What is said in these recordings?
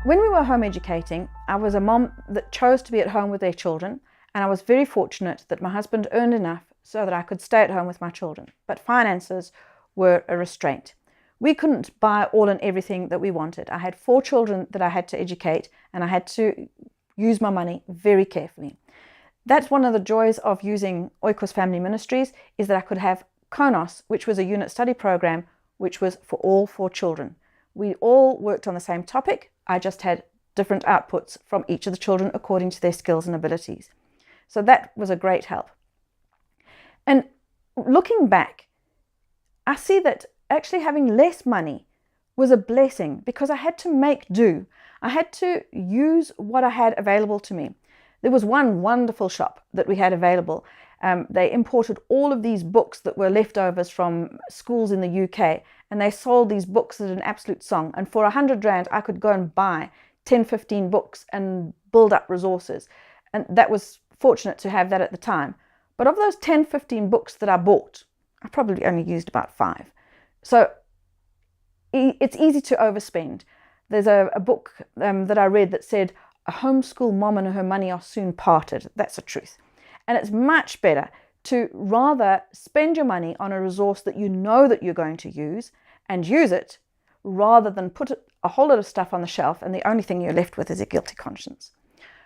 When we were home educating, I was a mom that chose to be at home with their children, and I was very fortunate that my husband earned enough so that I could stay at home with my children. But finances were a restraint. We couldn't buy all and everything that we wanted. I had 4 children that I had to educate, and I had to use my money very carefully. That's one of the joys of using Oikos Family Ministries, is that I could have Konos, which was a unit study program, which was for all 4 children. We all worked on the same topic. I just had different outputs from each of the children according to their skills and abilities. So that was a great help. And looking back, I see that actually having less money was a blessing, because I had to make do. I had to use what I had available to me. There was one wonderful shop that we had available. They imported all of these books that were leftovers from schools in the UK, and they sold these books at an absolute song. And for 100 Rand, I could go and buy 10, 15 books and build up resources. And that was fortunate to have that at the time. But of those 10, 15 books that I bought, I probably only used about 5. So it's easy to overspend. There's a book that I read that said, "A homeschool mom and her money are soon parted." That's the truth. And it's much better to rather spend your money on a resource that you know that you're going to use and use it, rather than put a whole lot of stuff on the shelf and the only thing you're left with is a guilty conscience.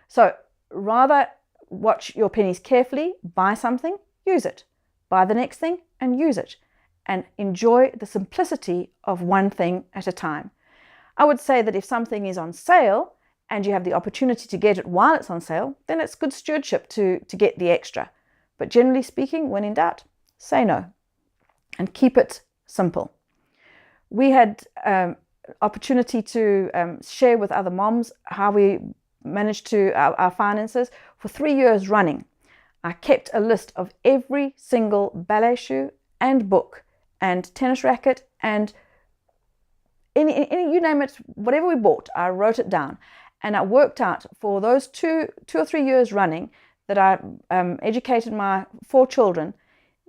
So rather watch your pennies carefully, buy something, use it. Buy the next thing and use it. And enjoy the simplicity of one thing at a time. I would say that if something is on sale and you have the opportunity to get it while it's on sale, then it's good stewardship to get the extra. But generally speaking, when in doubt, say no and keep it simple. We had opportunity to share with other moms how we managed to our finances for 3 years running. I kept a list of every single ballet shoe and book and tennis racket and any you name it, whatever we bought, I wrote it down. And I worked out for those two or 3 years running that I educated my 4 children,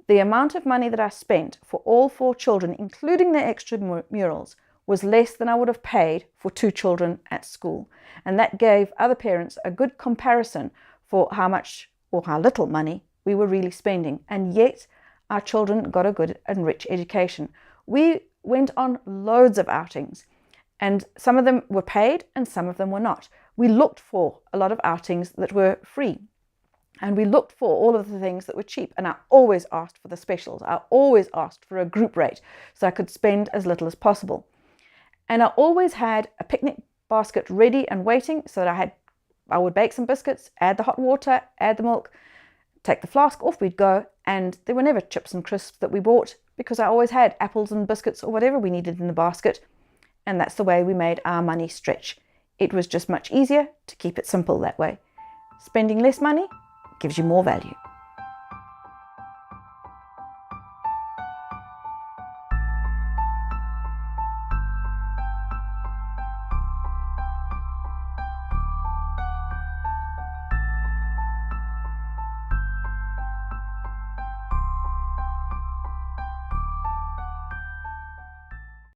the amount of money that I spent for all 4 children, including the extra murals, was less than I would have paid for 2 children at school. And that gave other parents a good comparison for how much or how little money we were really spending. And yet our children got a good and rich education. We went on loads of outings, and some of them were paid and some of them were not. We looked for a lot of outings that were free, and we looked for all of the things that were cheap. And I always asked for the specials. I always asked for a group rate so I could spend as little as possible. And I always had a picnic basket ready and waiting, so that I would bake some biscuits, add the hot water, add the milk, take the flask, off we'd go. And there were never chips and crisps that we bought, because I always had apples and biscuits or whatever we needed in the basket. And that's the way we made our money stretch. It was just much easier to keep it simple that way. Spending less money gives you more value.